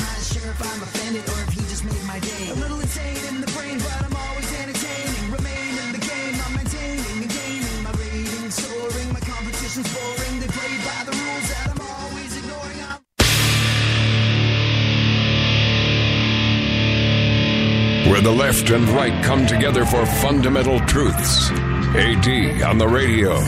not sure if I'm offended or if he just made my day. A little insane in the brain, but I'm always entertaining. Remain in the game, I'm maintaining and gaining. My ratings soaring, my competition's boring. They play by the rules that I'm always ignoring. Where the left and right come together for fundamental truths. AD on the radio.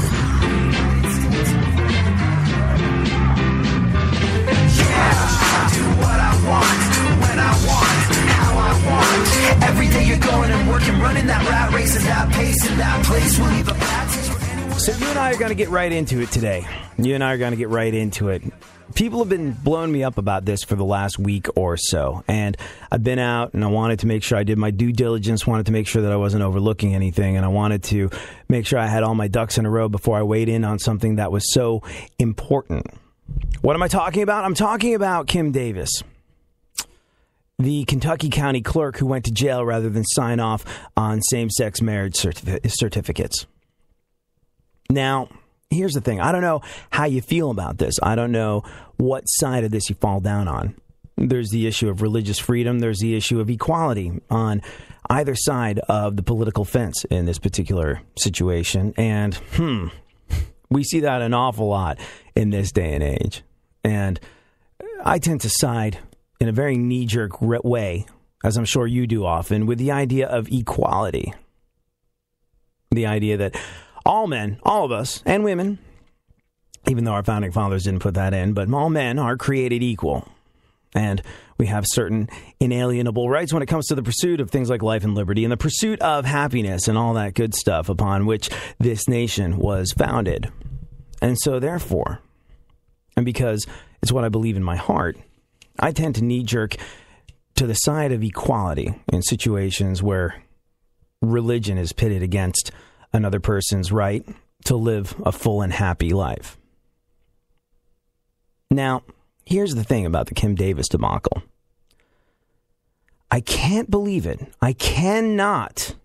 Every day you're going and working, running that rat race at that pace and that place will leave a bad taste for anyone. So you and I are going to get right into it today. You and I are going to get right into it. People have been blowing me up about this for the last week or so. And I've been out and I wanted to make sure I did my due diligence, wanted to make sure that I wasn't overlooking anything. And I wanted to make sure I had all my ducks in a row before I weighed in on something that was so important. What am I talking about? I'm talking about Kim Davis, the Kentucky County clerk who went to jail rather than sign off on same-sex marriage certificates. Now, here's the thing. I don't know how you feel about this. I don't know what side of this you fall down on. There's the issue of religious freedom. There's the issue of equality on either side of the political fence in this particular situation. And, we see that an awful lot in this day and age. And I tend to side in a very knee-jerk way, as I'm sure you do often, with the idea of equality. The idea that all men, all of us, and women, even though our founding fathers didn't put that in, but all men are created equal. And we have certain inalienable rights when it comes to the pursuit of things like life and liberty and the pursuit of happiness and all that good stuff upon which this nation was founded. And so therefore, and because it's what I believe in my heart, I tend to knee-jerk to the side of equality in situations where religion is pitted against another person's right to live a full and happy life. Now, here's the thing about the Kim Davis debacle. I can't believe it. I cannot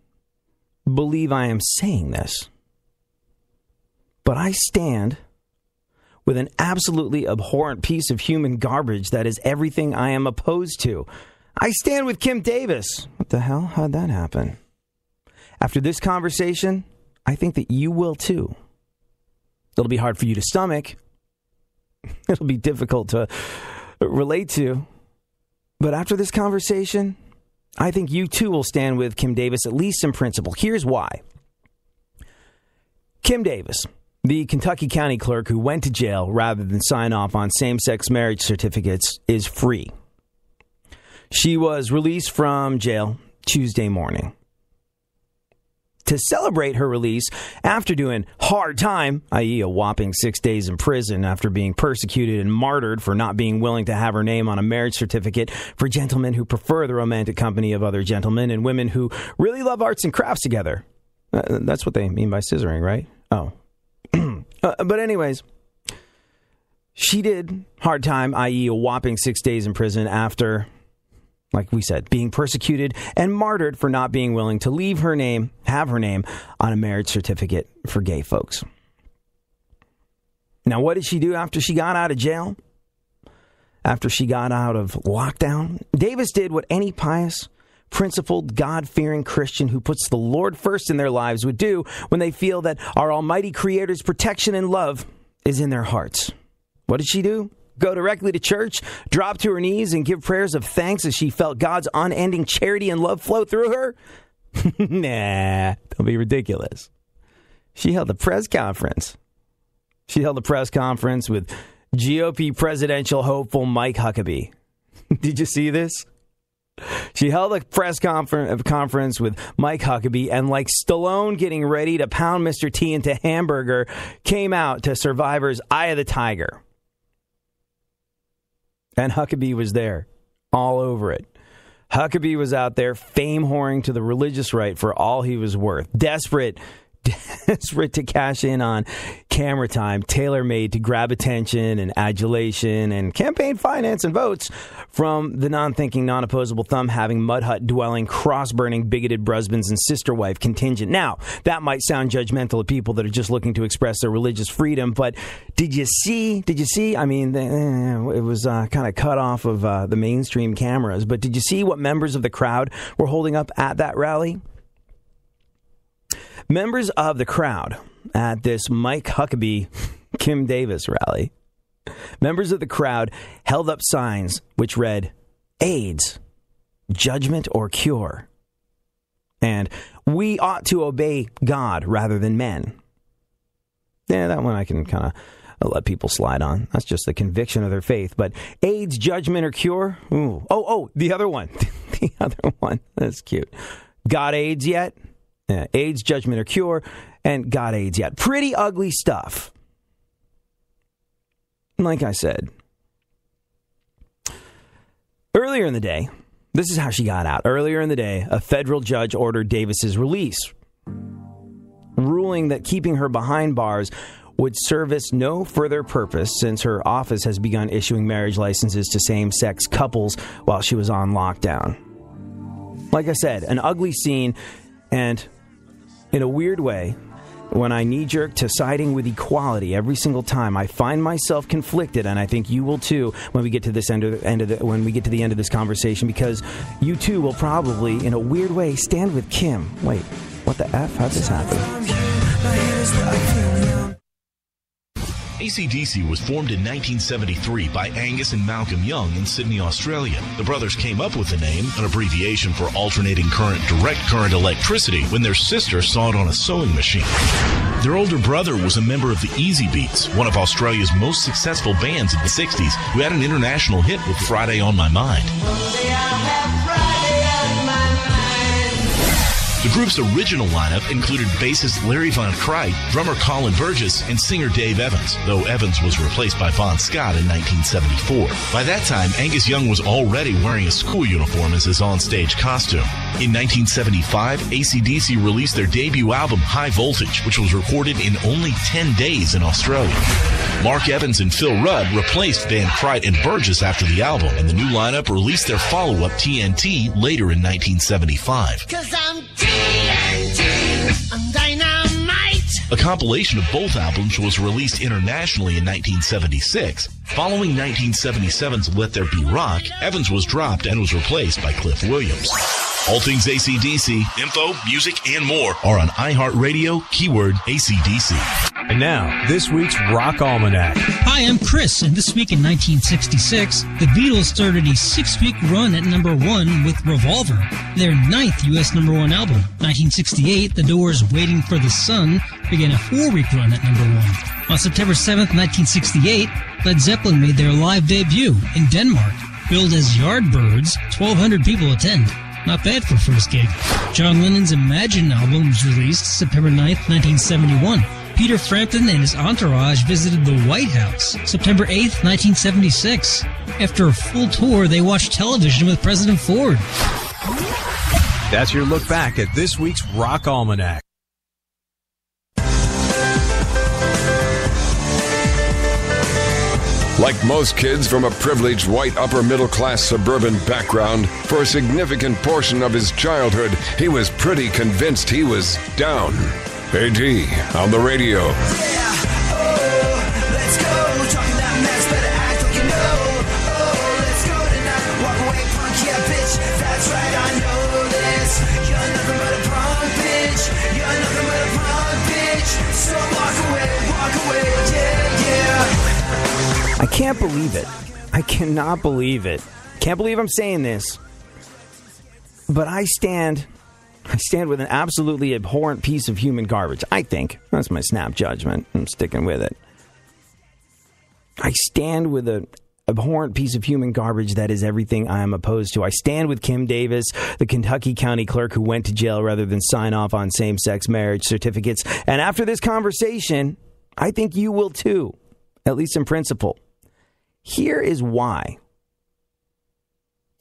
believe I am saying this. But I stand with an absolutely abhorrent piece of human garbage that is everything I am opposed to. I stand with Kim Davis. What the hell? How'd that happen? After this conversation, I think that you will too. It'll be hard for you to stomach. It'll be difficult to relate to. But after this conversation, I think you too will stand with Kim Davis, at least in principle. Here's why. Kim Davis, the Kentucky County clerk who went to jail rather than sign off on same-sex marriage certificates, is free. She was released from jail Tuesday morning. To celebrate her release after doing hard time, i.e. a whopping 6 days in prison after being persecuted and martyred for not being willing to have her name on a marriage certificate for gentlemen who prefer the romantic company of other gentlemen and women who really love arts and crafts together. That's what they mean by scissoring, right? Oh. But anyways, she did hard time, i.e. a whopping 6 days in prison after, like we said, being persecuted and martyred for not being willing to leave her name, have her name on a marriage certificate for gay folks. Now, what did she do after she got out of jail? After she got out of lockdown? Davis did what any pious, principled, God-fearing Christian who puts the Lord first in their lives would do when they feel that our almighty Creator's protection and love is in their hearts. What did she do? Go directly to church, drop to her knees, and give prayers of thanks as she felt God's unending charity and love flow through her? Nah, don't be ridiculous. She held a press conference. She held a press conference with GOP presidential hopeful Mike Huckabee. Did you see this? She held a press conference with Mike Huckabee, and like Stallone getting ready to pound Mr. T into hamburger, came out to Survivor's Eye of the Tiger. And Huckabee was there, all over it. Huckabee was out there fame whoring to the religious right for all he was worth, desperate desperate to cash in on camera time, tailor-made to grab attention and adulation and campaign finance and votes from the non-thinking, non-opposable, thumb-having, mud hut-dwelling, cross-burning, bigoted brusbands and sister-wife contingent. Now, that might sound judgmental to people that are just looking to express their religious freedom, but did you see? I mean, it was kind of cut off of the mainstream cameras, but did you see what members of the crowd were holding up at that rally? Members of the crowd at this Mike Huckabee, Kim Davis rally, members of the crowd held up signs which read, AIDS, judgment or cure, and we ought to obey God rather than men. Yeah, that one I can kind of let people slide on. That's just the conviction of their faith. But AIDS, judgment or cure? Ooh. Oh, the other one. The other one. That's cute. Got AIDS yet? AIDS, judgment or cure, and got AIDS yet. Pretty ugly stuff. Like I said, earlier in the day, this is how she got out. Earlier in the day, a federal judge ordered Davis's release, ruling that keeping her behind bars would service no further purpose since her office has begun issuing marriage licenses to same-sex couples while she was on lockdown. Like I said, an ugly scene, and in a weird way, when I knee-jerk to siding with equality every single time, I find myself conflicted, and I think you will too when we get to this when we get to the end of this conversation, because you too will probably, in a weird way, stand with Kim. Wait, what the F? How'd this happen? AC/DC was formed in 1973 by Angus and Malcolm Young in Sydney, Australia. The brothers came up with the name, an abbreviation for alternating current direct current electricity, when their sister saw it on a sewing machine. Their older brother was a member of the Easy Beats, one of Australia's most successful bands in the 60s, who had an international hit with Friday on My Mind. The group's original lineup included bassist Larry Von Crite, drummer Colin Burgess, and singer Dave Evans, though Evans was replaced by Bon Scott in 1974. By that time, Angus Young was already wearing a school uniform as his on-stage costume. In 1975, AC/DC released their debut album, High Voltage, which was recorded in only 10 days in Australia. Mark Evans and Phil Rudd replaced Van Crite and Burgess after the album, and the new lineup released their follow-up, TNT, later in 1975. 'Cause I'm TNT, I'm dynamite. A compilation of both albums was released internationally in 1976. Following 1977's Let There Be Rock, Evans was dropped and was replaced by Cliff Williams. All things AC/DC, info, music, and more are on iHeartRadio, keyword AC/DC. And now, this week's Rock Almanac. Hi, I'm Chris, and this week in 1966, the Beatles started a 6-week run at number 1 with Revolver, their 9th U.S. number 1 album. 1968, The Doors' Waiting for the Sun began a 4-week run at number 1. On September 7th, 1968, Led Zeppelin made their live debut in Denmark. Billed as Yardbirds, 1,200 people attend. Not bad for first gig. John Lennon's Imagine album was released September 9th, 1971. Peter Frampton and his entourage visited the White House September 8th, 1976. After a full tour, they watched television with President Ford. That's your look back at this week's Rock Almanac. Like most kids from a privileged white upper-middle-class suburban background, for a significant portion of his childhood, he was pretty convinced he was down. AD on the radio. Yeah, oh, let's go. Talking that mess, better act like you know. Oh, let's go tonight. Walk away, punk, yeah, bitch. That's right, I know this. You're nothing but a punk, bitch. You're nothing but a punk, bitch. So walk away, yeah, yeah. I can't believe it. I cannot believe it. Can't believe I'm saying this. But I stand with an absolutely abhorrent piece of human garbage. I think. That's my snap judgment. I'm sticking with it. I stand with an abhorrent piece of human garbage that is everything I am opposed to. I stand with Kim Davis, the Kentucky County clerk who went to jail rather than sign off on same-sex marriage certificates. And after this conversation, I think you will too, at least in principle. Here is why.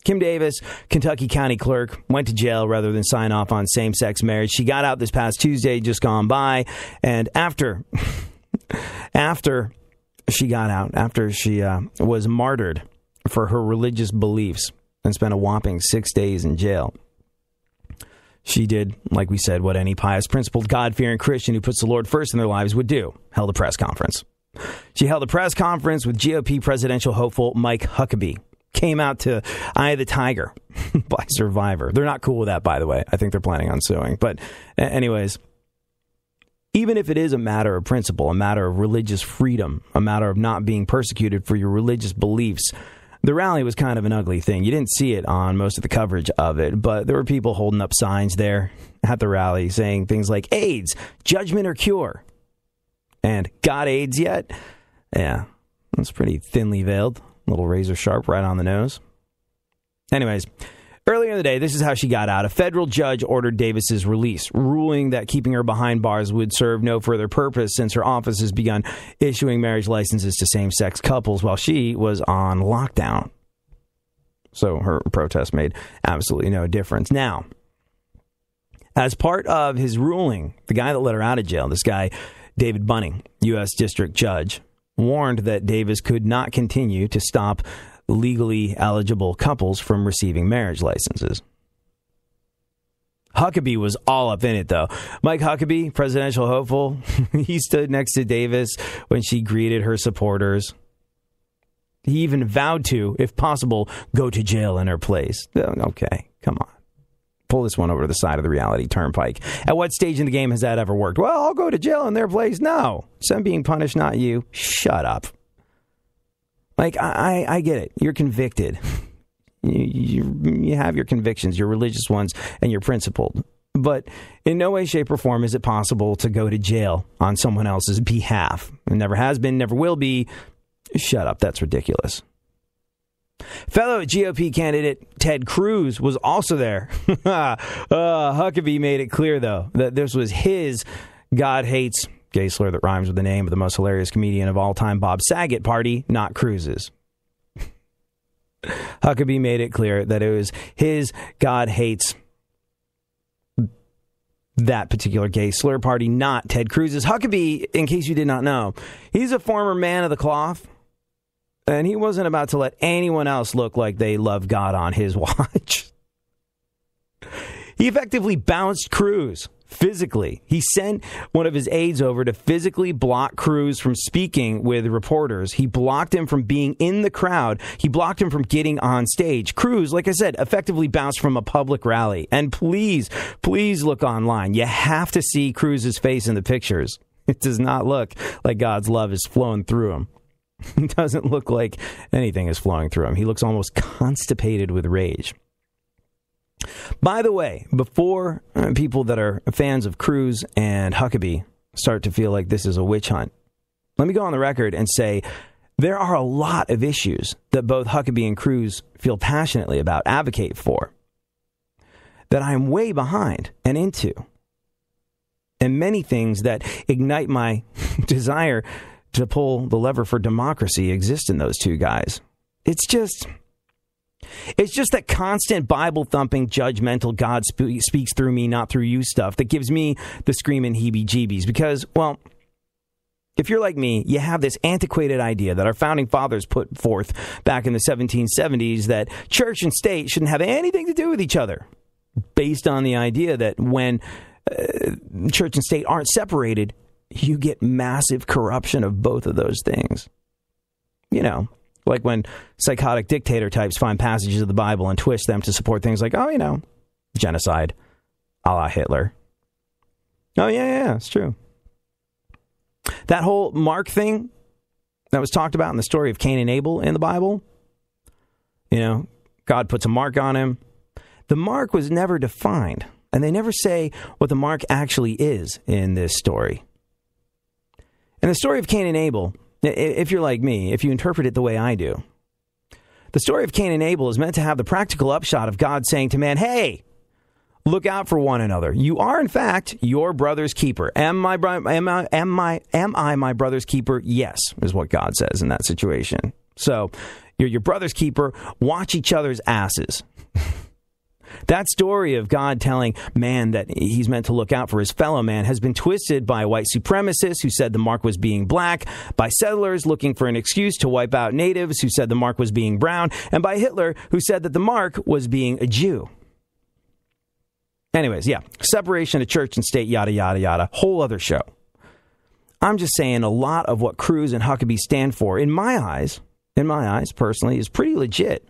Kim Davis, Kentucky County Clerk, went to jail rather than sign off on same-sex marriage. She got out this past Tuesday, just gone by, and after she got out, after she was martyred for her religious beliefs and spent a whopping 6 days in jail, she did, like we said, what any pious, principled, God-fearing Christian who puts the Lord first in their lives would do, held a press conference. She held a press conference with GOP presidential hopeful Mike Huckabee. Came out to Eye of the Tiger by Survivor. They're not cool with that, by the way. I think they're planning on suing. But anyways, even if it is a matter of principle, a matter of religious freedom, a matter of not being persecuted for your religious beliefs, the rally was kind of an ugly thing. You didn't see it on most of the coverage of it, but there were people holding up signs there at the rally saying things like AIDS, judgment or cure, and got AIDS yet? Yeah, that's pretty thinly veiled. A little razor sharp right on the nose. Anyways, earlier in the day, this is how she got out. A federal judge ordered Davis's release, ruling that keeping her behind bars would serve no further purpose since her office has begun issuing marriage licenses to same-sex couples while she was on lockdown. So her protest made absolutely no difference. Now, as part of his ruling, the guy that let her out of jail, this guy, David Bunning, U.S. District Judge, warned that Davis could not continue to stop legally eligible couples from receiving marriage licenses. Huckabee was all up in it, though. Mike Huckabee, presidential hopeful, he stood next to Davis when she greeted her supporters. He even vowed to, if possible, go to jail in her place. Okay, come on. Pull this one over to the side of the reality turnpike. At what stage in the game has that ever worked? Well, I'll go to jail in their place. No. It's them being punished, not you. Shut up. Like, I get it. You're convicted. You have your convictions, your religious ones, and you're principled. But in no way, shape, or form is it possible to go to jail on someone else's behalf. It never has been, never will be. Shut up. That's ridiculous. Fellow GOP candidate Ted Cruz was also there. Huckabee made it clear, though, that this was his God hates, gay slur that rhymes with the name of the most hilarious comedian of all time, Bob Saget party, not Cruz's. Huckabee made it clear that it was his God hates that particular gay slur party, not Ted Cruz's. Huckabee, in case you did not know, he's a former man of the cloth. And he wasn't about to let anyone else look like they love God on his watch. He effectively bounced Cruz physically. He sent one of his aides over to physically block Cruz from speaking with reporters. He blocked him from being in the crowd. He blocked him from getting on stage. Cruz, like I said, effectively bounced from a public rally. And please look online. You have to see Cruz's face in the pictures. It does not look like God's love is flowing through him. He doesn't look like anything is flowing through him. He looks almost constipated with rage. By the way, before people that are fans of Cruz and Huckabee start to feel like this is a witch hunt, let me go on the record and say there are a lot of issues that both Huckabee and Cruz feel passionately about, advocate for, that I'm way behind and into. And many things that ignite my desire to pull the lever for democracy exist in those two guys. It's just that constant Bible-thumping, judgmental, God speaks through me, not through you stuff that gives me the screaming heebie-jeebies. Because, well, if you're like me, you have this antiquated idea that our founding fathers put forth back in the 1770s that church and state shouldn't have anything to do with each other, based on the idea that when church and state aren't separated, you get massive corruption of both of those things. You know, like when psychotic dictator types find passages of the Bible and twist them to support things like, genocide, a la Hitler. Oh, yeah, it's true. That whole mark thing that was talked about in the story of Cain and Abel in the Bible, God puts a mark on him. The mark was never defined, and they never say what the mark actually is in this story. In the story of Cain and Abel, if you're like me, if you interpret it the way I do, the story of Cain and Abel is meant to have the practical upshot of God saying to man, hey, look out for one another. You are, in fact, your brother's keeper. Am I my brother's keeper? Yes, is what God says in that situation. So, You're your brother's keeper. Watch each other's asses. That story of God telling man that he's meant to look out for his fellow man has been twisted by white supremacists who said the mark was being black, by settlers looking for an excuse to wipe out natives who said the mark was being brown, and by Hitler who said that the mark was being a Jew. Anyways, yeah, separation of church and state, yada, yada, yada, whole other show. I'm just saying a lot of what Cruz and Huckabee stand for, in my eyes personally, is pretty legit.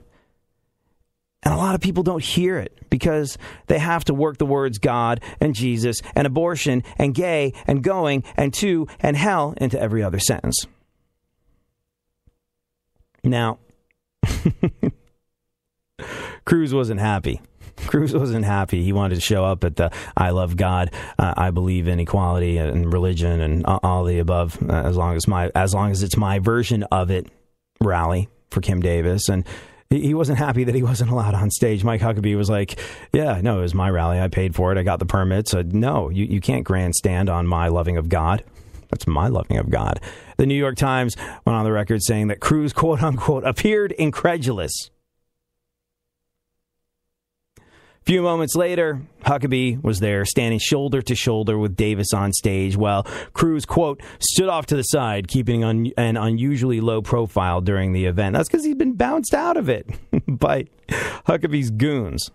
And a lot of people don't hear it because they have to work the words God and Jesus and abortion and gay and going and to and hell into every other sentence. Now, Cruz wasn't happy. He wanted to show up at the I love God, I believe in equality and religion and all the above, as long as it's my version of it rally for Kim Davis. And he wasn't happy that he wasn't allowed on stage. Mike Huckabee was like, yeah, no, it was my rally. I paid for it. I got the permits. No, you can't grandstand on my loving of God. That's my loving of God. The New York Times went on the record saying that Cruz, quote unquote, appeared incredulous. A few moments later, Huckabee was there standing shoulder to shoulder with Davis on stage while Cruz, quote, stood off to the side, keeping an unusually low profile during the event. That's because he's been bounced out of it by Huckabee's goons.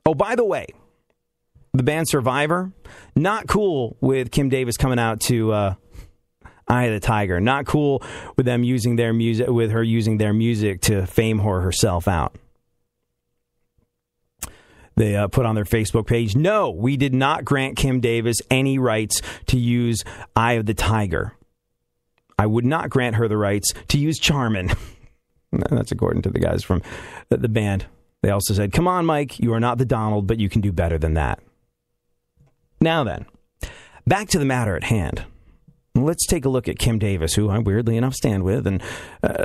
Oh, by the way, the band Survivor, not cool with Kim Davis coming out to Eye of the Tiger. Not cool with them using their music, with her using their music to fame herself out. They put on their Facebook page, no, we did not grant Kim Davis any rights to use Eye of the Tiger. I would not grant her the rights to use Charmin. That's according to the guys from the band. They also said, come on, Mike, you are not the Donald, but you can do better than that. Now then, back to the matter at hand. Let's take a look at Kim Davis, who I weirdly enough stand with, and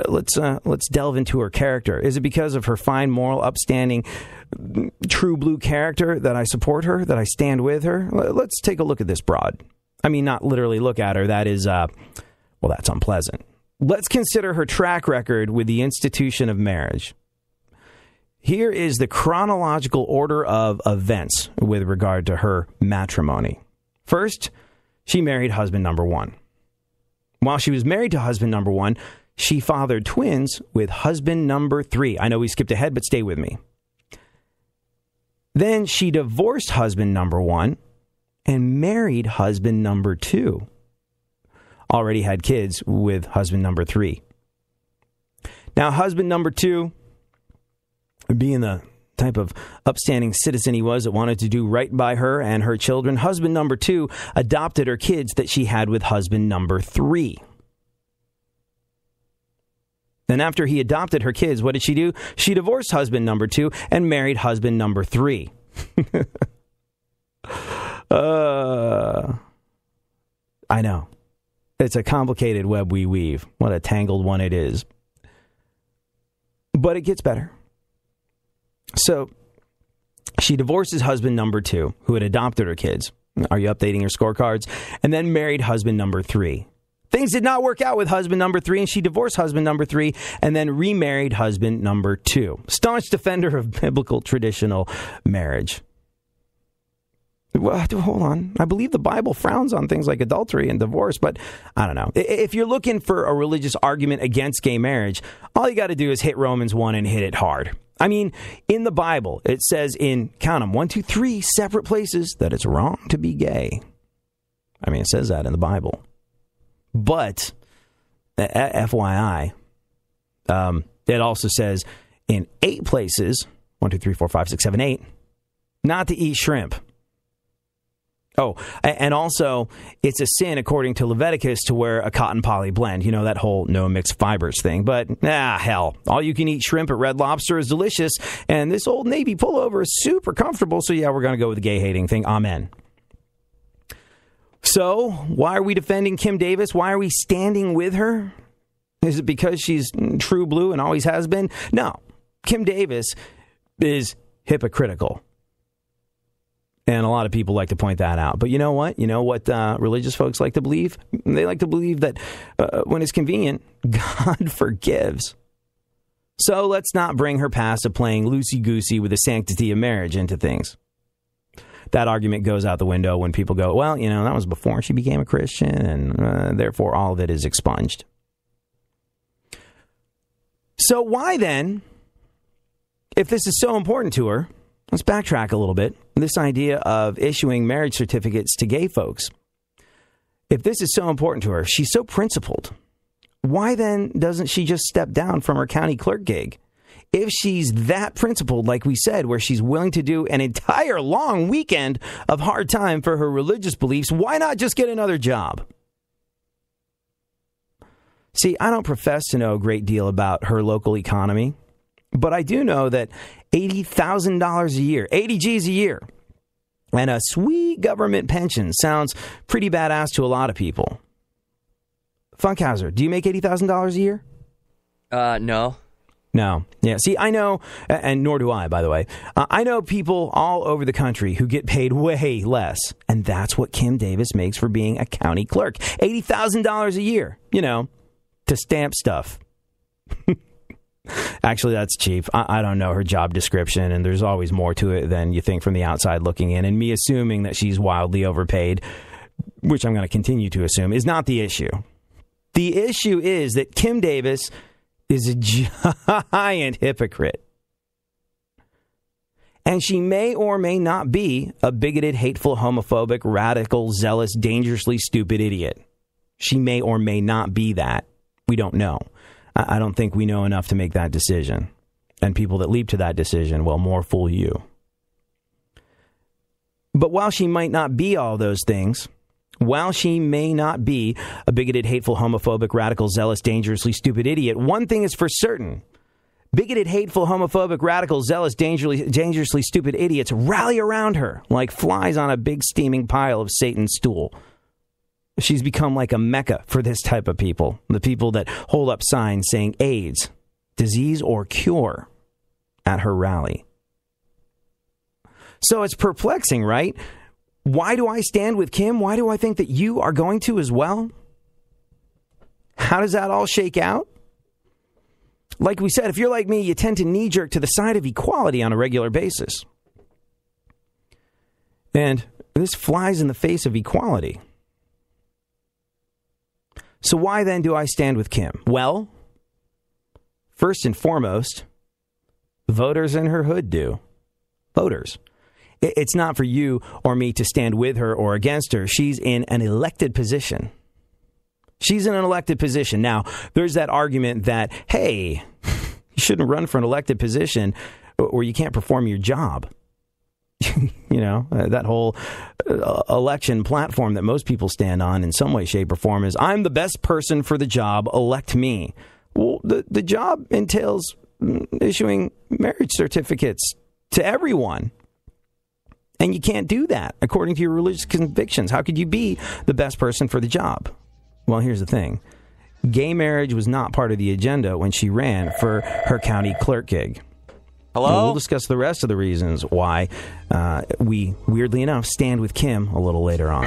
let's delve into her character. Is it because of her fine, moral, upstanding, true blue character that I support her, that I stand with her? Let's take a look at this broad. I mean, not literally look at her. That is, that's unpleasant. Let's consider her track record with the institution of marriage. Here is the chronological order of events with regard to her matrimony. First, she married husband number one. While she was married to husband number one, she fathered twins with husband number three. I know we skipped ahead, but stay with me. Then she divorced husband number one and married husband number two. Already had kids with husband number three. Now, husband number two, being the type of upstanding citizen he was that wanted to do right by her and her children, husband number two adopted her kids that she had with husband number three. Then after he adopted her kids, what did she do? She divorced husband number two and married husband number three. I know. It's a complicated web we weave. What a tangled one it is. But it gets better. So, she divorces husband number two, who had adopted her kids. Are you updating your scorecards? And then married husband number three. Things did not work out with husband number three, and she divorced husband number three and then remarried husband number two. Staunch defender of biblical traditional marriage. Well, hold on. I believe the Bible frowns on things like adultery and divorce, but I don't know. If you're looking for a religious argument against gay marriage, all you got to do is hit Romans 1 and hit it hard. I mean, in the Bible, it says in, count them, 1, 2, 3 separate places that it's wrong to be gay. I mean, it says that in the Bible. But, FYI, it also says in 8 places, 1, 2, 3, 4, 5, 6, 7, 8, not to eat shrimp. Oh, and also, it's a sin, according to Leviticus, to wear a cotton poly blend. You know, that whole no mixed fibers thing. But, hell, all you can eat shrimp at Red Lobster is delicious. And this Old Navy pullover is super comfortable. So, yeah, we're going to go with the gay hating thing. Amen. So, why are we defending Kim Davis? Why are we standing with her? Is it because she's true blue and always has been? No. Kim Davis is hypocritical. And a lot of people like to point that out. But you know what? You know what religious folks like to believe? They like to believe that when it's convenient, God forgives. So let's not bring her past of playing loosey-goosey with the sanctity of marriage into things. That argument goes out the window when people go, well, that was before she became a Christian, and therefore all of it is expunged. So why then, if this is so important to her, let's backtrack a little bit. This idea of issuing marriage certificates to gay folks. If this is so important to her, she's so principled, why then doesn't she just step down from her county clerk gig? If she's that principled, like we said, where she's willing to do an entire long weekend of hard time for her religious beliefs, why not just get another job? See, I don't profess to know a great deal about her local economy, but I do know that $80,000 a year, 80 G's a year, and a sweet government pension sounds pretty badass to a lot of people. Funkhauser, do you make $80,000 a year? No. No. Yeah. See, I know, and nor do I, by the way. I know people all over the country who get paid way less. And that's what Kim Davis makes for being a county clerk. $80,000 a year, to stamp stuff. Actually, that's cheap. I don't know her job description, and there's always more to it than you think from the outside looking in. And me assuming that she's wildly overpaid, which I'm going to continue to assume, is not the issue. The issue is that Kim Davis is a giant hypocrite. And she may or may not be a bigoted, hateful, homophobic, radical, zealous, dangerously stupid idiot. She may or may not be that. We don't know. I don't think we know enough to make that decision. And people that leap to that decision, well, more fool you. But while she might not be all those things, while she may not be a bigoted, hateful, homophobic, radical, zealous, dangerously stupid idiot, one thing is for certain. Bigoted, hateful, homophobic, radical, zealous, dangerously stupid idiots rally around her like flies on a big steaming pile of Satan's stool. She's become like a mecca for this type of people. The people that hold up signs saying AIDS, disease or cure at her rally. So it's perplexing, right? Why do I stand with Kim? Why do I think that you are going to as well? How does that all shake out? Like we said, if you're like me, you tend to knee-jerk to the side of equality on a regular basis. And this flies in the face of equality. So why then do I stand with Kim? Well, first and foremost, voters in her hood do. Voters. It's not for you or me to stand with her or against her. She's in an elected position. She's in an elected position. Now, there's that argument that, hey, you shouldn't run for an elected position or you can't perform your job. That whole election platform that most people stand on in some way, shape, or form is, I'm the best person for the job, elect me. Well, the job entails issuing marriage certificates to everyone. And you can't do that according to your religious convictions. How could you be the best person for the job? Well, here's the thing. Gay marriage was not part of the agenda when she ran for her county clerk gig. Hello? And we'll discuss the rest of the reasons why we, weirdly enough, stand with Kim a little later on.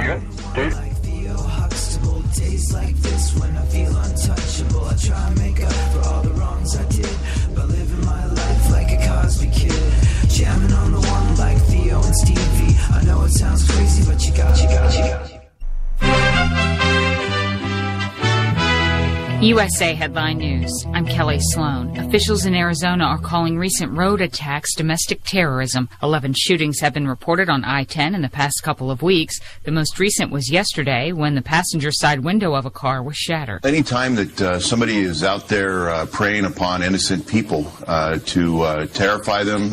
Like Theo Huxtable, days like this when I feel untouchable. I try and make up for all the wrongs I did by living my life like a Cosby kid. Jamming on the one like Theo and Stevie. I know it sounds crazy, but you got. USA Headline News. I'm Kelly Sloan. Officials in Arizona are calling recent road attacks domestic terrorism. 11 shootings have been reported on I-10 in the past couple of weeks. The most recent was yesterday when the passenger side window of a car was shattered. Anytime that somebody is out there preying upon innocent people to terrify them,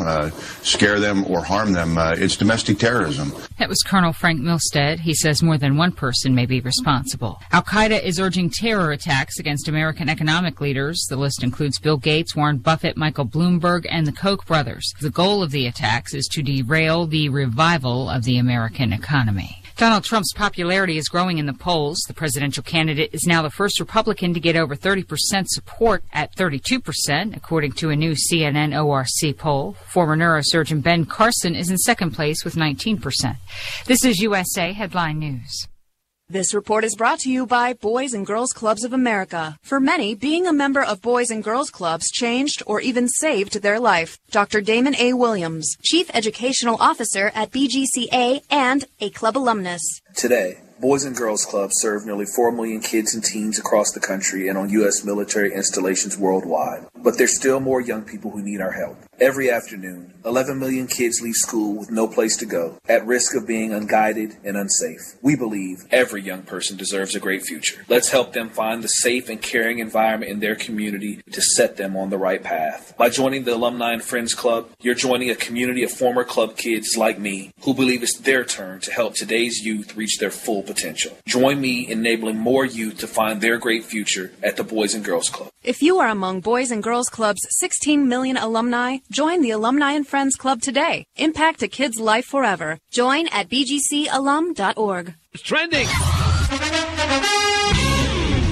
scare them, or harm them, it's domestic terrorism. That was Colonel Frank Milstead. He says more than one person may be responsible. Al-Qaeda is urging terror attacks against American economic leaders. The list includes Bill Gates, Warren Buffett, Michael Bloomberg, and the Koch brothers. The goal of the attacks is to derail the revival of the American economy. Donald Trump's popularity is growing in the polls. The presidential candidate is now the first Republican to get over 30% support at 32%, according to a new CNN ORC poll. Former neurosurgeon Ben Carson is in second place with 19%. This is USA Headline News. This report is brought to you by Boys and Girls Clubs of America. For many, being a member of Boys and Girls Clubs changed or even saved their life. Dr. Damon A. Williams, Chief Educational Officer at BGCA and a club alumnus. Today, Boys and Girls Clubs serve nearly 4 million kids and teens across the country and on U.S. military installations worldwide. But there's still more young people who need our help. Every afternoon, 11 million kids leave school with no place to go, at risk of being unguided and unsafe. We believe every young person deserves a great future. Let's help them find the safe and caring environment in their community to set them on the right path. By joining the Alumni and Friends Club, you're joining a community of former club kids like me who believe it's their turn to help today's youth reach their full potential. Join me in enabling more youth to find their great future at the Boys and Girls Club. If you are among Boys and Girls Club's 16 million alumni, join the Alumni and Friends Club today. Impact a kid's life forever. Join at bgcalum.org. It's trending.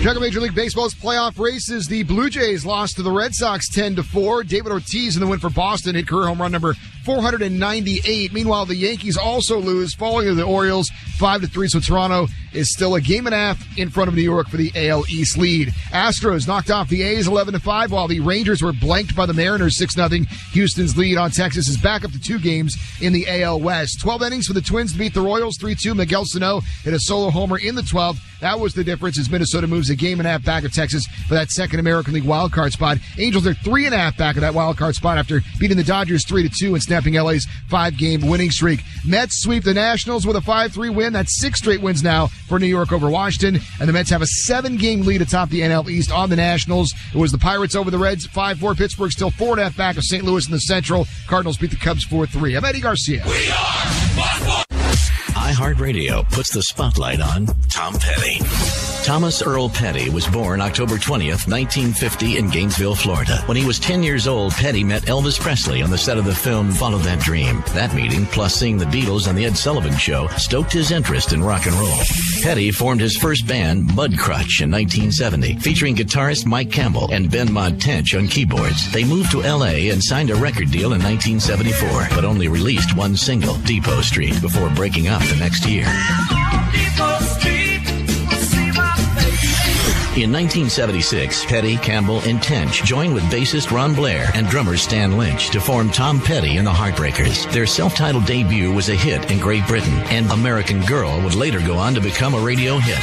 Check out Major League Baseball's playoff races. The Blue Jays lost to the Red Sox 10-4. David Ortiz in the win for Boston hit career home run number 498. Meanwhile, the Yankees also lose, falling to the Orioles 5-3. So Toronto is still a game and a half in front of New York for the AL East lead. Astros knocked off the A's 11-5, while the Rangers were blanked by the Mariners 6-0. Houston's lead on Texas is back up to 2 games in the AL West. 12 innings for the Twins to beat the Royals 3-2. Miguel Sano hit a solo homer in the 12th. That was the difference as Minnesota moves a game and a half back of Texas for that second American League wildcard spot. Angels are 3.5 back of that wildcard spot after beating the Dodgers 3-2 and snapping LA's 5-game winning streak. Mets sweep the Nationals with a 5-3 win. That's 6 straight wins now for New York over Washington. And the Mets have a 7-game lead atop the NL East on the Nationals. It was the Pirates over the Reds 5-4. Pittsburgh still 4.5 back of St. Louis in the Central. Cardinals beat the Cubs 4-3. I'm Eddie Garcia. iHeartRadio puts the spotlight on Tom Petty. Thomas Earl Petty was born October 20th, 1950 in Gainesville, Florida. When he was 10 years old, Petty met Elvis Presley on the set of the film Follow That Dream. That meeting, plus seeing the Beatles on The Ed Sullivan Show, stoked his interest in rock and roll. Petty formed his first band, Mudcrutch, in 1970, featuring guitarist Mike Campbell and Ben Mod Tench on keyboards. They moved to L.A. and signed a record deal in 1974, but only released one single, Depot Street, before breaking up the next year. In 1976, Petty, Campbell, and Tench joined with bassist Ron Blair and drummer Stan Lynch to form Tom Petty and the Heartbreakers. Their self-titled debut was a hit in Great Britain, and American Girl would later go on to become a radio hit.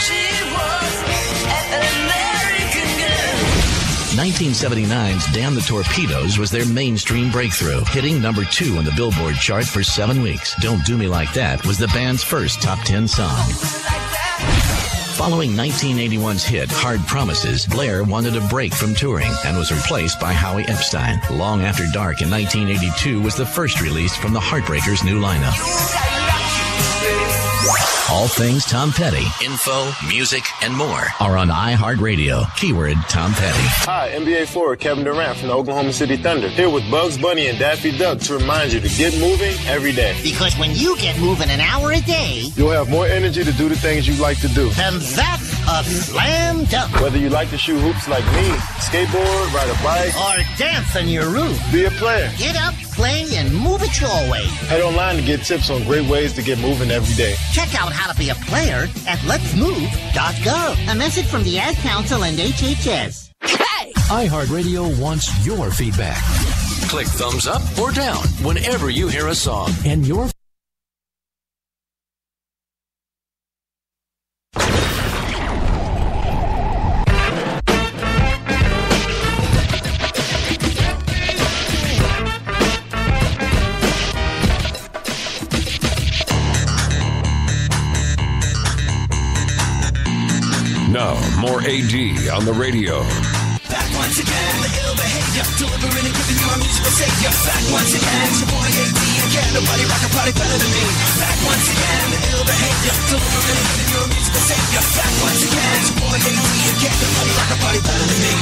1979's Damn the Torpedoes was their mainstream breakthrough, hitting number 2 on the Billboard chart for 7 weeks. Don't Do Me Like That was the band's first top 10 song. Following 1981's hit, Hard Promises, Blair wanted a break from touring and was replaced by Howie Epstein. Long After Dark in 1982 was the first release from the Heartbreakers' new lineup. All things Tom Petty, info, music, and more are on iHeartRadio. Keyword Tom Petty. Hi, NBA forward Kevin Durant from the Oklahoma City Thunder, here with Bugs Bunny and Daffy Duck to remind you to get moving every day. Because when you get moving an hour a day, you'll have more energy to do the things you like to do. And that's a slam dunk. Whether you like to shoot hoops like me, skateboard, ride a bike, or dance on your roof, be a player. Get up, play, and move it your way. Head online to get tips on great ways to get moving every day. Check out how to be a player at letsmove.gov. A message from the Ad Council and HHS. Hey! iHeartRadio wants your feedback. Click thumbs up or down whenever you hear a song. And your Now, more AD on the radio. Back once again, the ill behavior, delivering and giving you a musical savior. Back once again, it's your boy AD again. Nobody rock a party better than me. Back once again, the ill behavior, delivering and giving you a musical savior. Back once again, it's your boy AD again. Nobody rock a party better than me.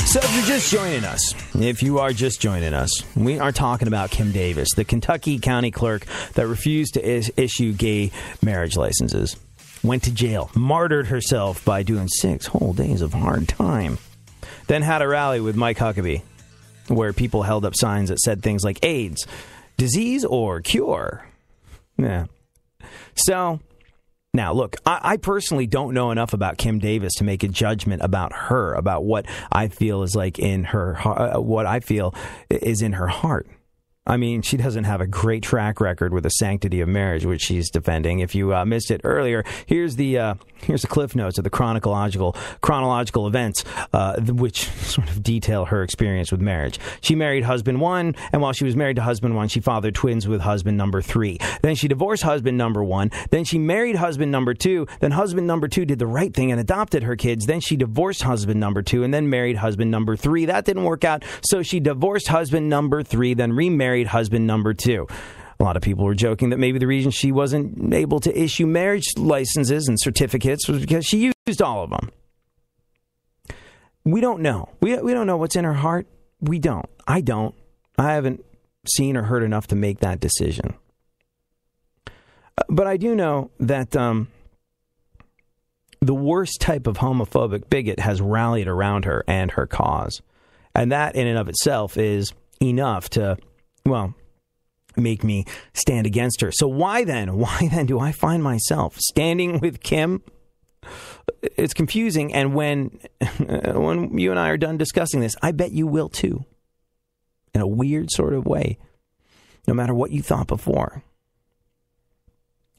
So if you're just joining us, if you are just joining us, we are talking about Kim Davis, the Kentucky county clerk that refused to issue gay marriage licenses. Went to jail, martyred herself by doing 6 whole days of hard time. Then had a rally with Mike Huckabee, where people held up signs that said things like AIDS, disease or cure. Yeah. So Now, look, I personally don't know enough about Kim Davis to make a judgment about her, about what I feel is like in her, what I feel is in her heart. I mean, she doesn't have a great track record with the sanctity of marriage, which she's defending. If you missed it earlier, here's the cliff notes of the chronological events, which sort of detail her experience with marriage. She married husband one, and while she was married to husband one, she fathered twins with husband number 3. Then she divorced husband number 1. Then she married husband number 2. Then husband number 2 did the right thing and adopted her kids. Then she divorced husband number 2, and then married husband number 3. That didn't work out, so she divorced husband number 3, then remarried husband number 2. A lot of people were joking that maybe the reason she wasn't able to issue marriage licenses and certificates was because she used all of them. We don't know. We don't know what's in her heart. We don't. I don't. I haven't seen or heard enough to make that decision. But I do know that the worst type of homophobic bigot has rallied around her and her cause. And that in and of itself is enough to, well, make me stand against her. So why then do I find myself standing with Kim? It's confusing, and when you and I are done discussing this, I bet you will too, in a weird sort of way, no matter what you thought before.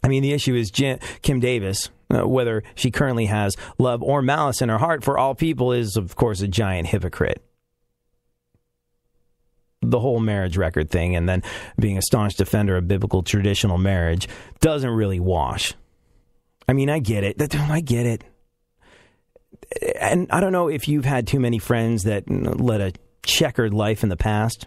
I mean, the issue is Kim Davis, whether she currently has love or malice in her heart for all people, is, of course, a giant hypocrite. The whole marriage record thing, and then being a staunch defender of biblical traditional marriage, doesn't really wash. I mean, I get it. And I don't know if you've had too many friends that led a checkered life in the past.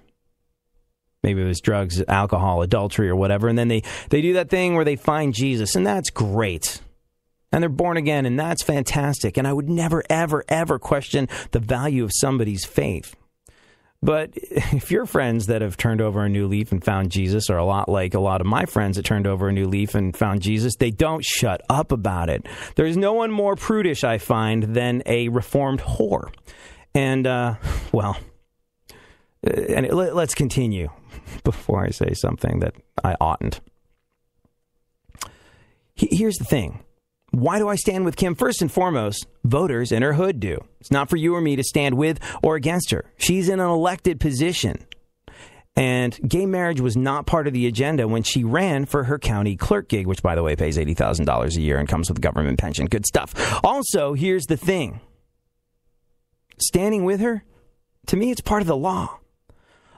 Maybe it was drugs, alcohol, adultery, or whatever. And then they do that thing where they find Jesus, and that's great. And they're born again, and that's fantastic. And I would never, ever, ever question the value of somebody's faith. But if your friends that have turned over a new leaf and found Jesus are a lot like a lot of my friends that turned over a new leaf and found Jesus, they don't shut up about it. There's no one more prudish, I find, than a reformed whore. And, let's continue before I say something that I oughtn't. Here's the thing. Why do I stand with Kim? First and foremost, voters in her hood do. It's not for you or me to stand with or against her. She's in an elected position. And gay marriage was not part of the agenda when she ran for her county clerk gig, which, by the way, pays $80,000 a year and comes with a government pension. Good stuff. Also, here's the thing. Standing with her, to me, it's part of the law.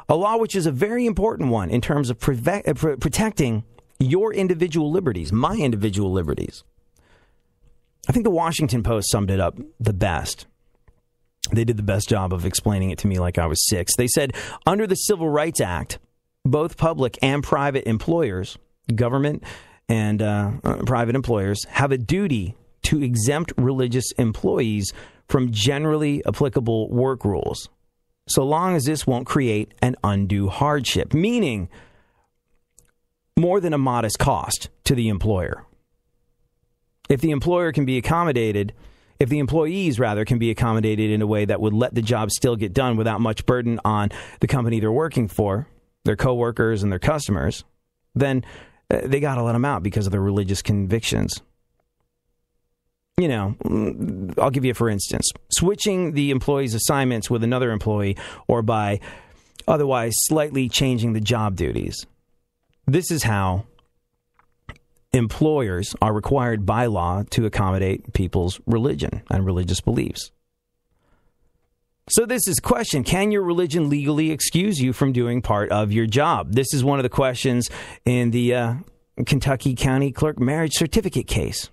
A law which is a very important one in terms of protecting your individual liberties, my individual liberties. I think the Washington Post summed it up the best. They did the best job of explaining it to me like I was 6. They said, under the Civil Rights Act, both public and private employers, government and private employers, have a duty to exempt religious employees from generally applicable work rules, so long as this won't create an undue hardship, meaning more than a modest cost to the employer. If the employees can be accommodated in a way that would let the job still get done without much burden on the company they're working for, their coworkers and their customers, then they got to let them out because of their religious convictions. You know, I'll give you for instance, switching the employee's assignments with another employee or by otherwise slightly changing the job duties. This is how employers are required by law to accommodate people's religion and religious beliefs. So this is a question. Can your religion legally excuse you from doing part of your job? This is one of the questions in the Kentucky County Clerk marriage certificate case.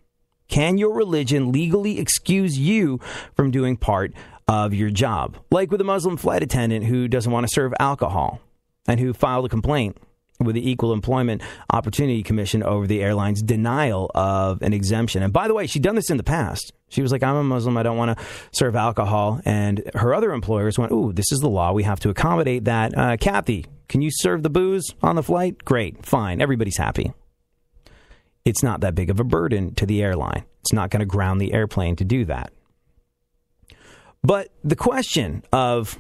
Can your religion legally excuse you from doing part of your job? Like with a Muslim flight attendant who doesn't want to serve alcohol and who filed a complaint with the Equal Employment Opportunity Commission over the airline's denial of an exemption. And by the way, she'd done this in the past. She was like, I'm a Muslim, I don't want to serve alcohol. And her other employers went, ooh, this is the law, we have to accommodate that. Kathy, can you serve the booze on the flight? Great, fine, everybody's happy. It's not that big of a burden to the airline. It's not going to ground the airplane to do that. But the question of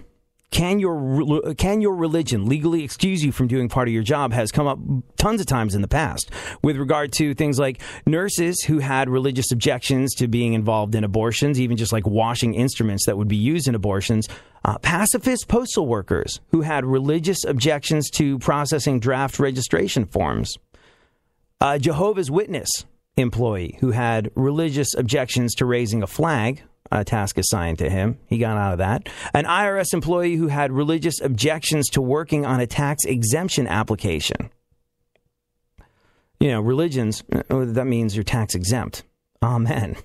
Can your religion legally excuse you from doing part of your job has come up tons of times in the past with regard to things like nurses who had religious objections to being involved in abortions, even just like washing instruments that would be used in abortions. Pacifist postal workers who had religious objections to processing draft registration forms. Jehovah's Witness employee who had religious objections to raising a flag, a task assigned to him. He got out of that. An IRS employee who had religious objections to working on a tax exemption application. You know, religions, that means you're tax exempt. Amen.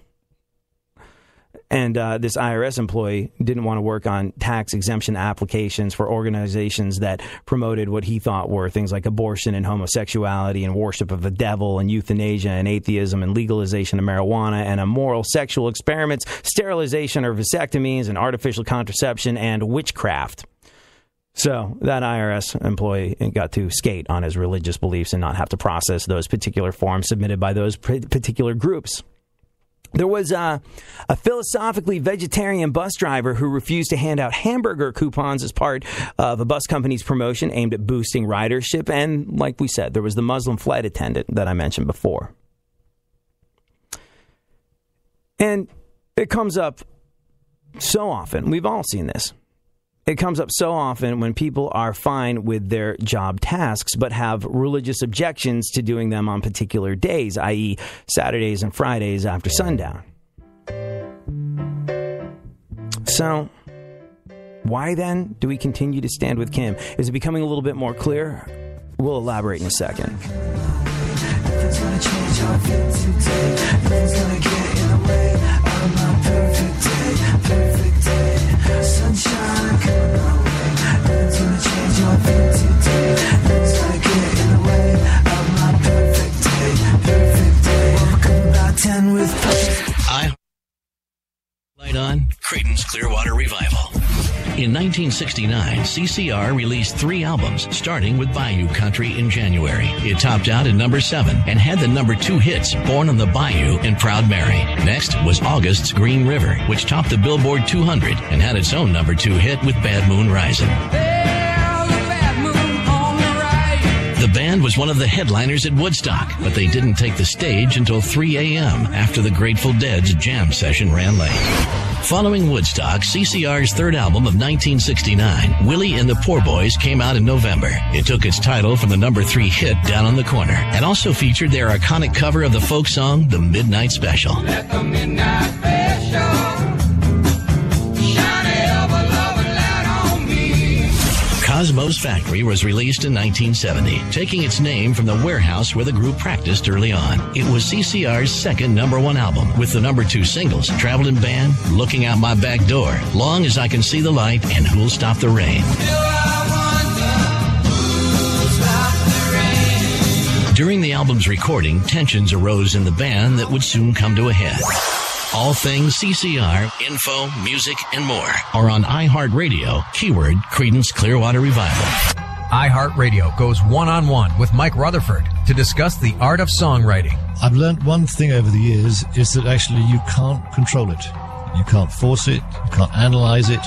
And this IRS employee didn't want to work on tax exemption applications for organizations that promoted what he thought were things like abortion and homosexuality and worship of the devil and euthanasia and atheism and legalization of marijuana and immoral sexual experiments, sterilization or vasectomies and artificial contraception and witchcraft. So that IRS employee got to skate on his religious beliefs and not have to process those particular forms submitted by those particular groups. There was a philosophically vegetarian bus driver who refused to hand out hamburger coupons as part of a bus company's promotion aimed at boosting ridership. And like we said, there was the Muslim flight attendant that I mentioned before. And it comes up so often. We've all seen this. It comes up so often when people are fine with their job tasks but have religious objections to doing them on particular days, i.e. Saturdays and Fridays after sundown. So, why then do we continue to stand with Kim? Is it becoming a little bit more clear? We'll elaborate in a second. Nothing's gonna change how I feel today. Nothing's gonna get in the way of my perfect day. Perfect day. Sunshine coming my way. Nothing's gonna change how I feel today. Nothing's gonna get in the way of my perfect day. Perfect day. Welcome about 10 with perfect. Light on Creedence Clearwater Revival. In 1969, CCR released 3 albums, starting with Bayou Country in January. It topped out at number 7 and had the number 2 hits, Born on the Bayou and Proud Mary. Next was August's Green River, which topped the Billboard 200 and had its own number 2 hit with Bad Moon Rising. The band was one of the headliners at Woodstock, but they didn't take the stage until 3 a.m. after the Grateful Dead's jam session ran late. Following Woodstock, CCR's third album of 1969, Willie and the Poor Boys, came out in November. It took its title from the number 3 hit Down on the Corner and also featured their iconic cover of the folk song, The Midnight Special. Let the midnight special shine ever loving light on me. Cosmo's Factory was released in 1970, taking its name from the warehouse where the group practiced early on. It was CCR's second number 1 album, with the number 2 singles, Traveling Band, Looking Out My Back Door, Long As I Can See the Light, and Who'll Stop the Rain. During the album's recording, tensions arose in the band that would soon come to a head. All things CCR, info, music, and more are on iHeartRadio, keyword Creedence Clearwater Revival. iHeartRadio goes one-on-one with Mike Rutherford to discuss the art of songwriting. I've learned one thing over the years is that actually you can't control it. You can't force it. You can't analyze it.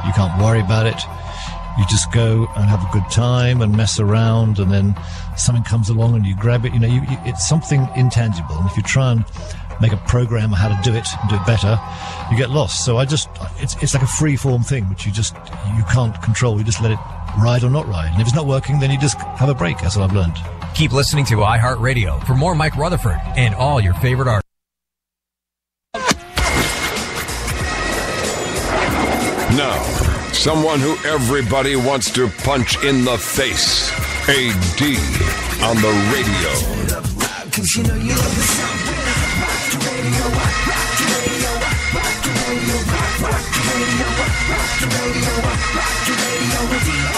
You can't worry about it. You just go and have a good time and mess around, and then something comes along and you grab it. You know, it's something intangible. And if you try and make a program how to do it and do it better, you get lost. So it's like a free form thing, which you can't control. You just let it ride or not ride. And if it's not working, then you just have a break. That's what I've learned. Keep listening to iHeartRadio for more Mike Rutherford and all your favorite artists. Now, someone who everybody wants to punch in the face. AD on the radio. 'Cause you know you love the sound. Rock the radio, rock the radio, rock the radio, rock the radio, rock the radio, rock the radio,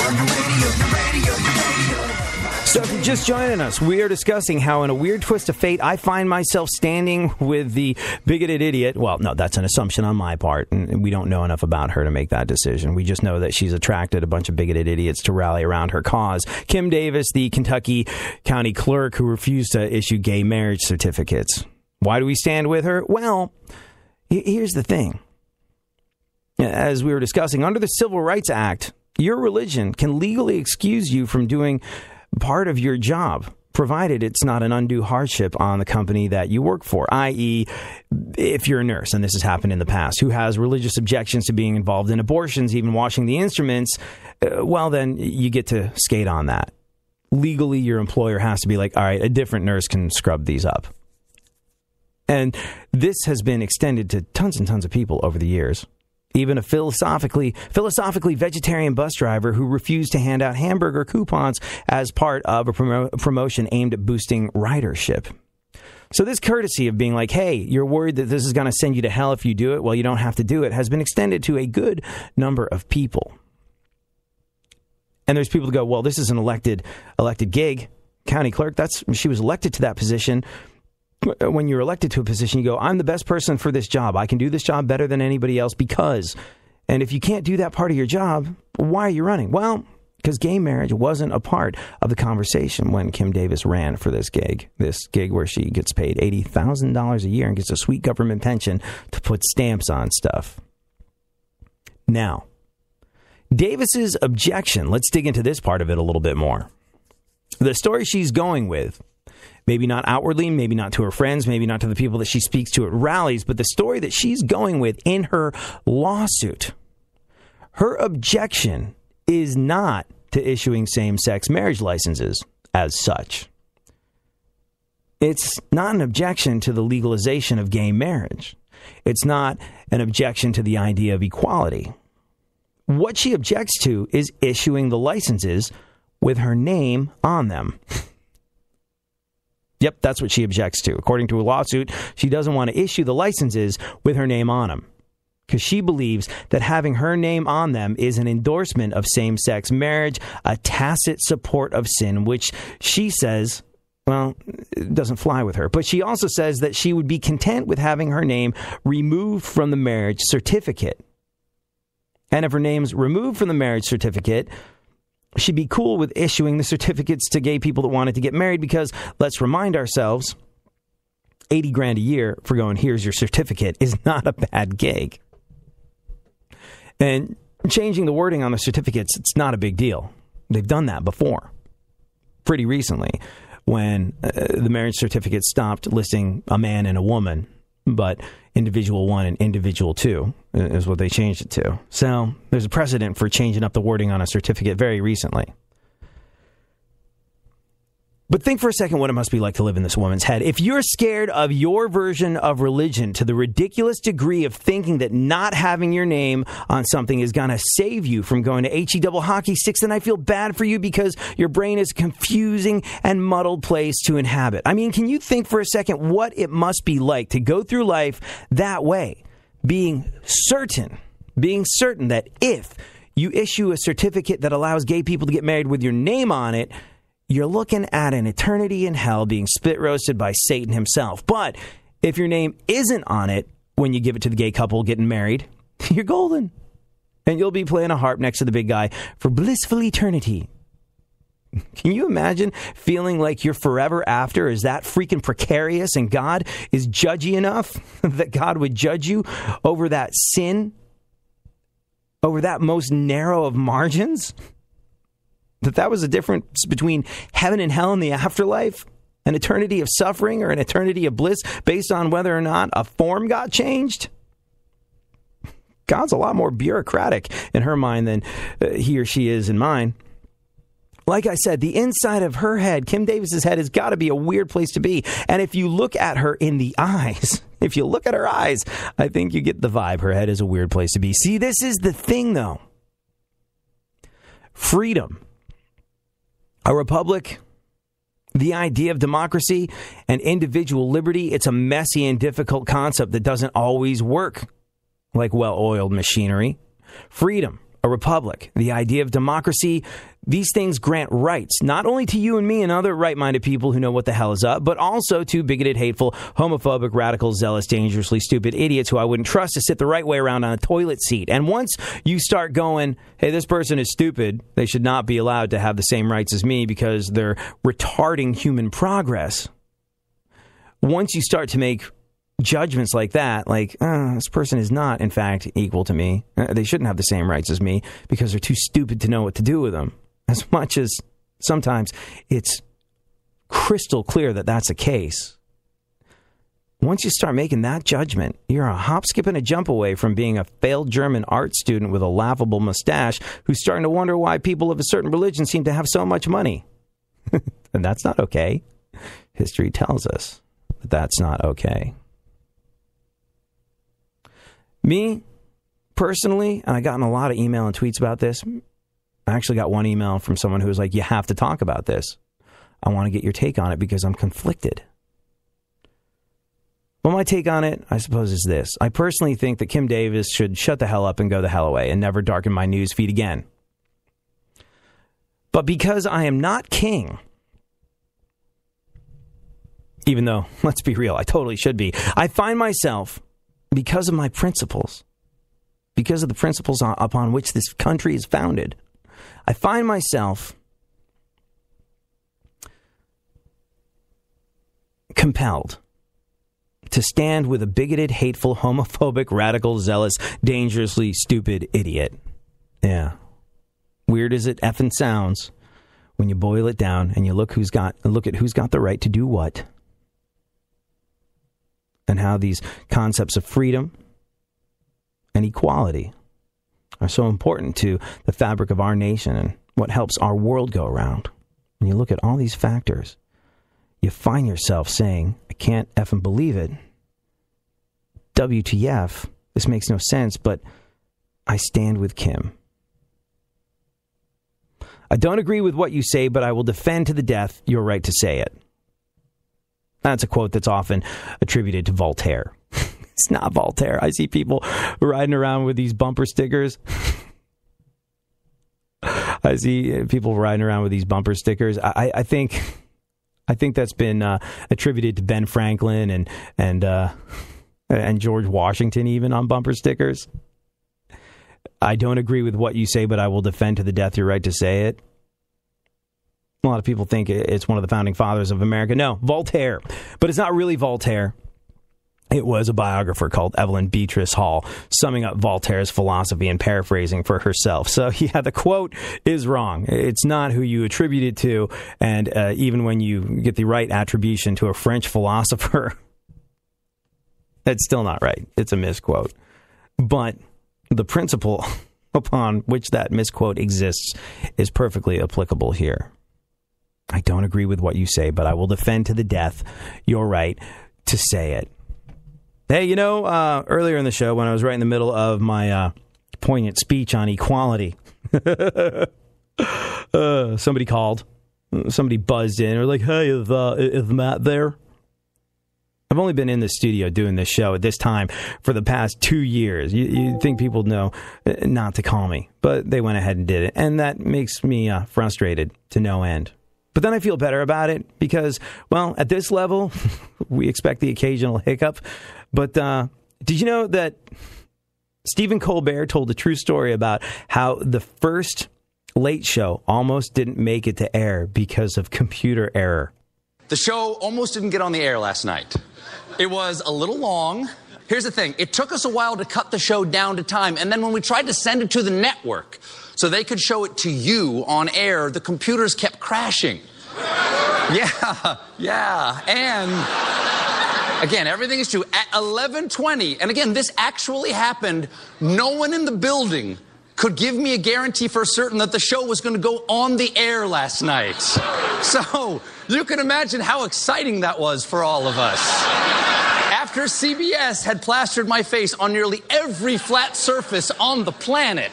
on the radio, the radio, the radio. So if you're just joining us, we are discussing how in a weird twist of fate, I find myself standing with the bigoted idiot. Well, no, that's an assumption on my part, and we don't know enough about her to make that decision. We just know that she's attracted a bunch of bigoted idiots to rally around her cause. Kim Davis, the Kentucky County Clerk who refused to issue gay marriage certificates. Why do we stand with her? Well, here's the thing. As we were discussing, under the Civil Rights Act, Your religion can legally excuse you from doing part of your job, provided it's not an undue hardship on the company that you work for, i.e., if you're a nurse, and this has happened in the past, who has religious objections to being involved in abortions, even washing the instruments, well, then you get to skate on that. Legally, your employer has to be like, all right, a different nurse can scrub these up. And this has been extended to tons and tons of people over the years. Even a philosophically vegetarian bus driver who refused to hand out hamburger coupons as part of a promotion aimed at boosting ridership. So this courtesy of being like, hey, you're worried that this is going to send you to hell if you do it? Well, you don't have to do it, has been extended to a good number of people. And there's people who go, well, this is an elected gig. County clerk, she was elected to that position. When you're elected to a position, you go, I'm the best person for this job. I can do this job better than anybody else because. And if you can't do that part of your job, why are you running? Well, because gay marriage wasn't a part of the conversation when Kim Davis ran for this gig where she gets paid $80,000 a year and gets a sweet government pension to put stamps on stuff. Now, Davis's objection, let's dig into this part of it a little bit more. The story she's going with, maybe not outwardly, maybe not to her friends, maybe not to the people that she speaks to at rallies, but the story that she's going with in her lawsuit, her objection is not to issuing same-sex marriage licenses as such. It's not an objection to the legalization of gay marriage. It's not an objection to the idea of equality. What she objects to is issuing the licenses with her name on them. Yep, that's what she objects to. According to a lawsuit, she doesn't want to issue the licenses with her name on them because she believes that having her name on them is an endorsement of same-sex marriage, a tacit support of sin, which she says, well, it doesn't fly with her. But she also says that she would be content with having her name removed from the marriage certificate. And if her name's removed from the marriage certificate, she'd be cool with issuing the certificates to gay people that wanted to get married because, let's remind ourselves, $80,000 a year for going, here's your certificate, is not a bad gig. And changing the wording on the certificates, it's not a big deal. They've done that before, pretty recently, when the marriage certificate stopped listing a man and a woman, but individual 1 and individual 2 is what they changed it to. So there's a precedent for changing up the wording on a certificate very recently. But think for a second what it must be like to live in this woman's head. If you're scared of your version of religion to the ridiculous degree of thinking that not having your name on something is going to save you from going to HE double hockey sticks, then I feel bad for you because your brain is a confusing and muddled place to inhabit. I mean, can you think for a second what it must be like to go through life that way, being certain that if you issue a certificate that allows gay people to get married with your name on it, you're looking at an eternity in hell being spit roasted by Satan himself. But if your name isn't on it when you give it to the gay couple getting married, you're golden. And you'll be playing a harp next to the big guy for blissful eternity. Can you imagine feeling like your forever after is that freaking precarious and God is judgy enough that God would judge you over that sin, over that most narrow of margins? That was the difference between heaven and hell in the afterlife, an eternity of suffering or an eternity of bliss based on whether or not a form got changed? God's a lot more bureaucratic in her mind than he or she is in mine. Like I said, the inside of her head, Kim Davis's head, has got to be a weird place to be. And if you look at her in the eyes, if you look at her eyes, I think you get the vibe. Her head is a weird place to be. See, this is the thing, though. Freedom. A republic, the idea of democracy and individual liberty, it's a messy and difficult concept that doesn't always work like well-oiled machinery. Freedom, a republic, the idea of democracy, these things grant rights, not only to you and me and other right-minded people who know what the hell is up, but also to bigoted, hateful, homophobic, radical, zealous, dangerously stupid idiots who I wouldn't trust to sit the right way around on a toilet seat. And once you start going, hey, this person is stupid, they should not be allowed to have the same rights as me because they're retarding human progress. Once you start to make judgments like that, like, this person is not, in fact, equal to me. They shouldn't have the same rights as me because they're too stupid to know what to do with them. As much as sometimes it's crystal clear that that's the case. Once you start making that judgment, you're a hop, skip, and a jump away from being a failed German art student with a laughable mustache who's starting to wonder why people of a certain religion seem to have so much money. And that's not okay. History tells us that that's not okay. Me, personally, and I gotten a lot of email and tweets about this. I actually got one email from someone who was like, you have to talk about this. I want to get your take on it because I'm conflicted. Well, my take on it, I suppose, is this. I personally think that Kim Davis should shut the hell up and go the hell away and never darken my news feed again. But because I am not king, even though, let's be real, I totally should be, I find myself, because of my principles, because of the principles upon which this country is founded, I find myself compelled to stand with a bigoted, hateful, homophobic, radical, zealous, dangerously stupid idiot. Yeah. Weird as it effing sounds, when you boil it down and you look at who's got the right to do what, and how these concepts of freedom and equality are so important to the fabric of our nation and what helps our world go around. When you look at all these factors, you find yourself saying, I can't effing believe it. WTF, this makes no sense, but I stand with Kim. I don't agree with what you say, but I will defend to the death your right to say it. That's a quote that's often attributed to Voltaire. It's not Voltaire. I see people riding around with these bumper stickers. I think that's been attributed to Ben Franklin and George Washington even on bumper stickers. I don't agree with what you say, but I will defend to the death your right to say it. A lot of people think it's one of the founding fathers of America. No, Voltaire. But it's not really Voltaire. It was a biographer called Evelyn Beatrice Hall, summing up Voltaire's philosophy and paraphrasing for herself. So, yeah, the quote is wrong. It's not who you attribute it to. And even when you get the right attribution to a French philosopher, it's still not right. It's a misquote. But the principle upon which that misquote exists is perfectly applicable here. I don't agree with what you say, but I will defend to the death your right to say it. Hey, earlier in the show, when I was right in the middle of my poignant speech on equality, somebody called. Somebody buzzed in. Or like, hey, is Matt there? I've only been in the studio doing this show at this time for the past 2 years. You'd think people know not to call me, but they went ahead and did it. And that makes me frustrated to no end. But then I feel better about it because, well, at this level, we expect the occasional hiccup. But did you know that Stephen Colbert told a true story about how the first Late Show almost didn't make it to air because of computer error? The show almost didn't get on the air last night. It was a little long. Here's the thing. It took us a while to cut the show down to time. And then when we tried to send it to the network so they could show it to you on air, the computers kept crashing. Yeah. And again, everything is true. At 11:20, and again, this actually happened. No one in the building could give me a guarantee for certain that the show was going to go on the air last night. So you can imagine how exciting that was for all of us. After CBS had plastered my face on nearly every flat surface on the planet,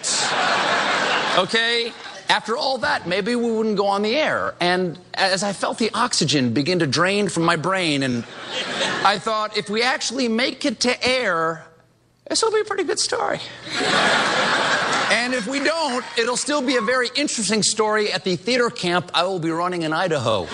okay? After all that, maybe we wouldn't go on the air. And as I felt the oxygen begin to drain from my brain, and I thought, if we actually make it to air, this will be a pretty good story. And if we don't, it'll still be a very interesting story at the theater camp I will be running in Idaho.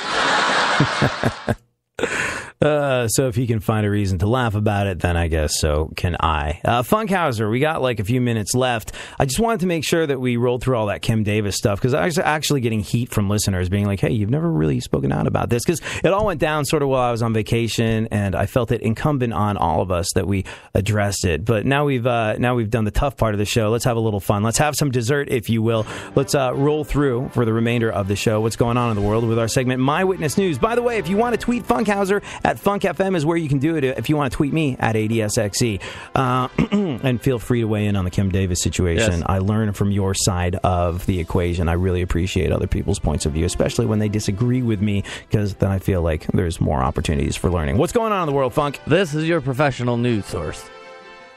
So if he can find a reason to laugh about it, then I guess so can I. Funkhauser, we got like a few minutes left. I just wanted to make sure that we rolled through all that Kim Davis stuff, because I was actually getting heat from listeners being like, hey, you've never really spoken out about this, because it all went down sort of while I was on vacation, and I felt it incumbent on all of us that we addressed it. But now we've done the tough part of the show. Let's have a little fun. Let's have some dessert, if you will. Let's roll through for the remainder of the show what's going on in the world with our segment My Witness News. By the way, if you want to tweet Funkhauser at Funk FM is where you can do it. If you want to tweet me at ADSXE, and feel free to weigh in on the Kim Davis situation. Yes. I learn from your side of the equation. I really appreciate other people's points of view, especially when they disagree with me, because then I feel like there's more opportunities for learning. What's going on in the world, Funk? This is your professional news source.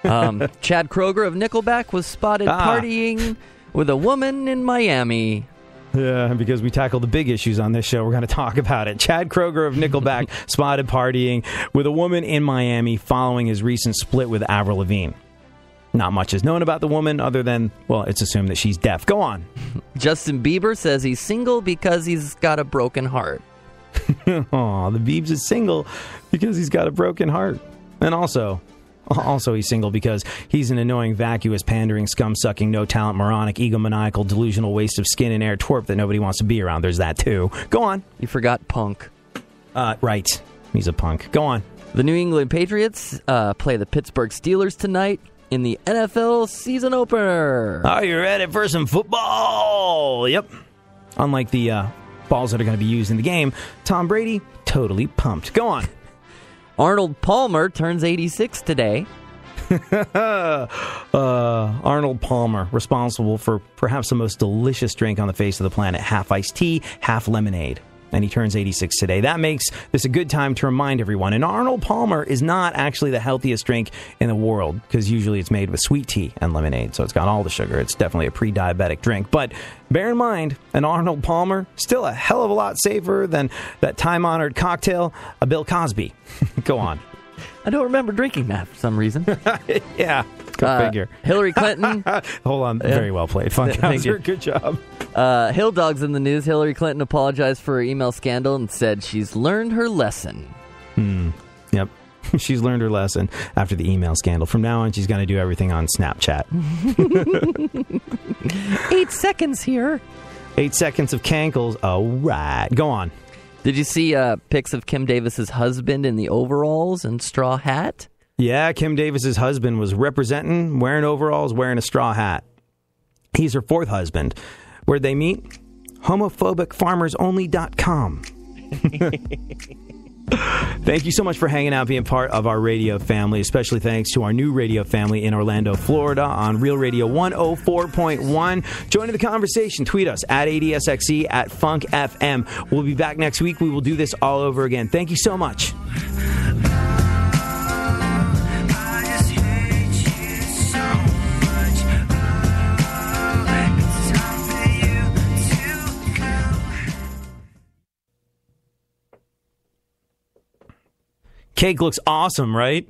Chad Kroeger of Nickelback was spotted partying with a woman in Miami. Yeah, because we tackle the big issues on this show, we're going to talk about it. Chad Kroeger of Nickelback spotted partying with a woman in Miami following his recent split with Avril Lavigne. Not much is known about the woman other than, well, it's assumed that she's deaf. Go on. Justin Bieber says he's single because he's got a broken heart. Aw, the Biebs is single because he's got a broken heart. And also he's single because he's an annoying, vacuous, pandering, scum-sucking, no-talent, moronic, egomaniacal, delusional waste of skin and air twerp that nobody wants to be around. There's that, too. Go on. You forgot punk. Right. He's a punk. Go on. The New England Patriots play the Pittsburgh Steelers tonight in the NFL season opener. Are you ready for some football? Yep. Unlike the balls that are going to be used in the game, Tom Brady, totally pumped. Go on. Arnold Palmer turns 86 today. Arnold Palmer, responsible for perhaps the most delicious drink on the face of the planet, half iced tea, half lemonade. And he turns 86 today. That makes this a good time to remind everyone. And Arnold Palmer is not actually the healthiest drink in the world, because usually it's made with sweet tea and lemonade, so it's got all the sugar. It's definitely a pre-diabetic drink. But bear in mind, an Arnold Palmer, still a hell of a lot safer than that time-honored cocktail, a Bill Cosby. Go on. I don't remember drinking that for some reason. Yeah, go figure. Hillary Clinton. Hold on. Very well played. Funkhauser, good job. Hill Dog's in the news. Hillary Clinton apologized for her email scandal and said she's learned her lesson. Yep. She's learned her lesson after the email scandal. From now on, she's going to do everything on Snapchat. 8 seconds here. 8 seconds of cankles. All right. Go on. Did you see pics of Kim Davis's husband in the overalls and straw hat? Yeah, Kim Davis's husband was representing, wearing overalls, wearing a straw hat. He's her fourth husband. Where'd they meet? Homophobicfarmersonly.com. Thank you so much for hanging out, being part of our radio family. Especially thanks to our new radio family in Orlando, Florida on Real Radio 104.1. Join in the conversation. Tweet us at ADSXE, at Funk FM. We'll be back next week. We will do this all over again. Thank you so much. Cake looks awesome, right?